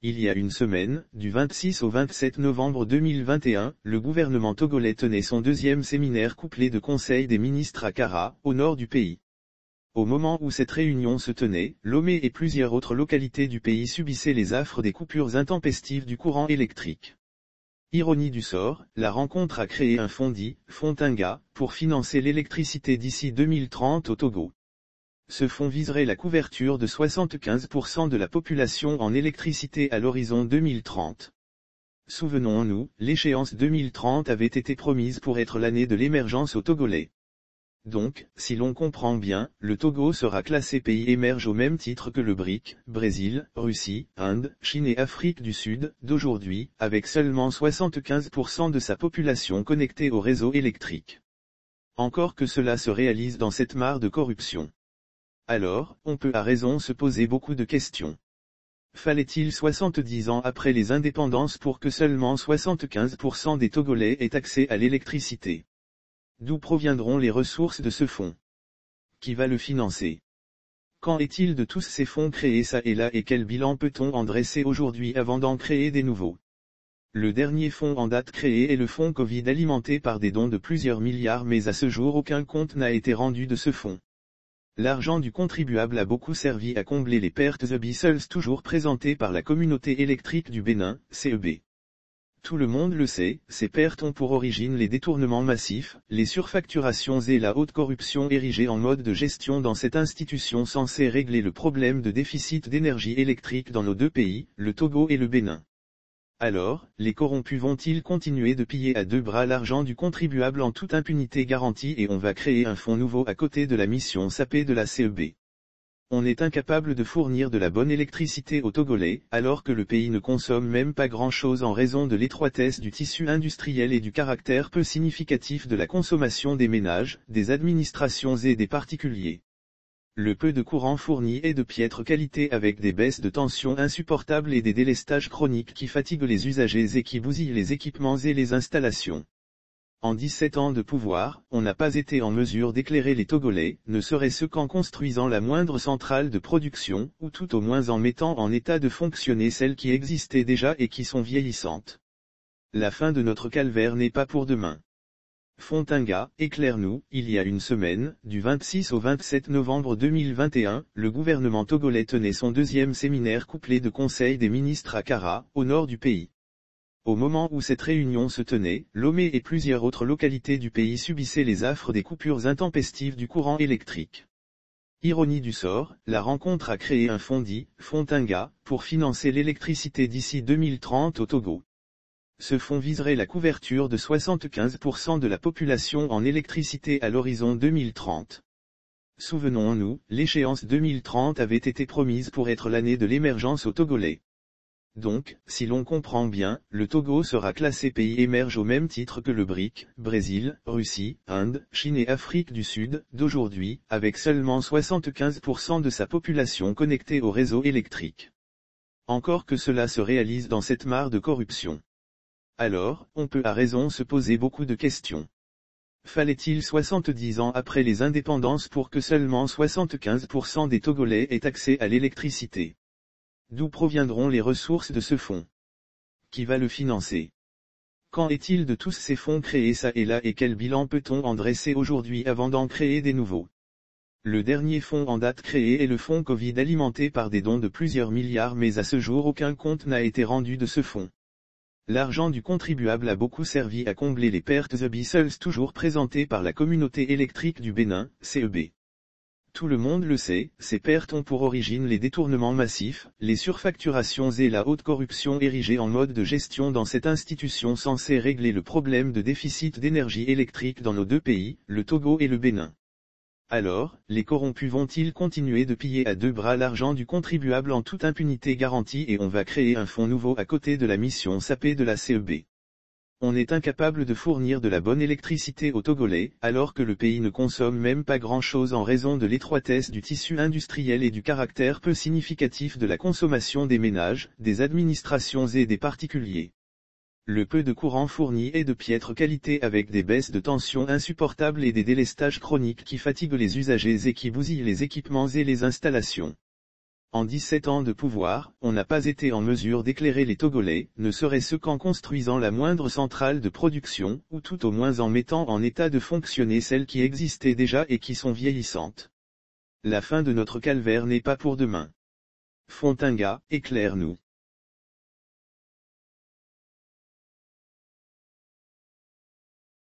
Il y a une semaine, du 26 au 27 novembre 2021, le gouvernement togolais tenait son deuxième séminaire couplé de conseil des ministres à Kara, au nord du pays. Au moment où cette réunion se tenait, Lomé et plusieurs autres localités du pays subissaient les affres des coupures intempestives du courant électrique. Ironie du sort, la rencontre a créé un fonds dit « Fonds Tinga » pour financer l'électricité d'ici 2030 au Togo. Ce fonds viserait la couverture de 75% de la population en électricité à l'horizon 2030. Souvenons-nous, l'échéance 2030 avait été promise pour être l'année de l'émergence au Togolais. Donc, si l'on comprend bien, le Togo sera classé pays émerge au même titre que le BRIC, Brésil, Russie, Inde, Chine et Afrique du Sud, d'aujourd'hui, avec seulement 75% de sa population connectée au réseau électrique. Encore que cela se réalise dans cette mare de corruption. Alors, on peut à raison se poser beaucoup de questions. Fallait-il 70 ans après les indépendances pour que seulement 75% des Togolais aient accès à l'électricité? D'où proviendront les ressources de ce fonds? Qui va le financer? Qu'en est-il de tous ces fonds créés ça et là et quel bilan peut-on en dresser aujourd'hui avant d'en créer des nouveaux? Le dernier fonds en date créé est le fonds Covid alimenté par des dons de plusieurs milliards mais à ce jour aucun compte n'a été rendu de ce fonds. L'argent du contribuable a beaucoup servi à combler les pertes abyssales toujours présentées par la communauté électrique du Bénin, CEB. Tout le monde le sait, ces pertes ont pour origine les détournements massifs, les surfacturations et la haute corruption érigée en mode de gestion dans cette institution censée régler le problème de déficit d'énergie électrique dans nos deux pays, le Togo et le Bénin. Alors, les corrompus vont-ils continuer de piller à deux bras l'argent du contribuable en toute impunité garantie et on va créer un fonds nouveau à côté de la mission sapée de la CEB? On est incapable de fournir de la bonne électricité aux Togolais, alors que le pays ne consomme même pas grand-chose en raison de l'étroitesse du tissu industriel et du caractère peu significatif de la consommation des ménages, des administrations et des particuliers. Le peu de courant fourni est de piètre qualité avec des baisses de tension insupportables et des délestages chroniques qui fatiguent les usagers et qui bousillent les équipements et les installations. En 17 ans de pouvoir, on n'a pas été en mesure d'éclairer les Togolais, ne serait-ce qu'en construisant la moindre centrale de production, ou tout au moins en mettant en état de fonctionner celles qui existaient déjà et qui sont vieillissantes. La fin de notre calvaire n'est pas pour demain. Fonds Tinga, éclaire-nous, il y a une semaine, du 26 au 27 novembre 2021, le gouvernement togolais tenait son deuxième séminaire couplé de conseil des ministres à Kara, au nord du pays. Au moment où cette réunion se tenait, Lomé et plusieurs autres localités du pays subissaient les affres des coupures intempestives du courant électrique. Ironie du sort, la rencontre a créé un fonds dit « Fonds Tinga » pour financer l'électricité d'ici 2030 au Togo. Ce fonds viserait la couverture de 75% de la population en électricité à l'horizon 2030. Souvenons-nous, l'échéance 2030 avait été promise pour être l'année de l'émergence au Togolais. Donc, si l'on comprend bien, le Togo sera classé pays émerge au même titre que le BRIC, Brésil, Russie, Inde, Chine et Afrique du Sud, d'aujourd'hui, avec seulement 75% de sa population connectée au réseau électrique. Encore que cela se réalise dans cette mare de corruption. Alors, on peut à raison se poser beaucoup de questions. Fallait-il 70 ans après les indépendances pour que seulement 75% des Togolais aient accès à l'électricité? D'où proviendront les ressources de ce fonds? Qui va le financer? Qu'en est-il de tous ces fonds créés ça et là et quel bilan peut-on en dresser aujourd'hui avant d'en créer des nouveaux? Le dernier fonds en date créé est le fonds Covid alimenté par des dons de plusieurs milliards mais à ce jour aucun compte n'a été rendu de ce fonds. L'argent du contribuable a beaucoup servi à combler les pertes abyssales toujours présentées par la communauté électrique du Bénin, CEB. Tout le monde le sait, ces pertes ont pour origine les détournements massifs, les surfacturations et la haute corruption érigée en mode de gestion dans cette institution censée régler le problème de déficit d'énergie électrique dans nos deux pays, le Togo et le Bénin. Alors, les corrompus vont-ils continuer de piller à deux bras l'argent du contribuable en toute impunité garantie et on va créer un fonds nouveau à côté de la mission sapée de la CEB? On est incapable de fournir de la bonne électricité aux Togolais, alors que le pays ne consomme même pas grand-chose en raison de l'étroitesse du tissu industriel et du caractère peu significatif de la consommation des ménages, des administrations et des particuliers. Le peu de courant fourni est de piètre qualité avec des baisses de tension insupportables et des délestages chroniques qui fatiguent les usagers et qui bousillent les équipements et les installations. En 17 ans de pouvoir, on n'a pas été en mesure d'éclairer les Togolais, ne serait-ce qu'en construisant la moindre centrale de production, ou tout au moins en mettant en état de fonctionner celles qui existaient déjà et qui sont vieillissantes. La fin de notre calvaire n'est pas pour demain. Fontinga, éclaire-nous.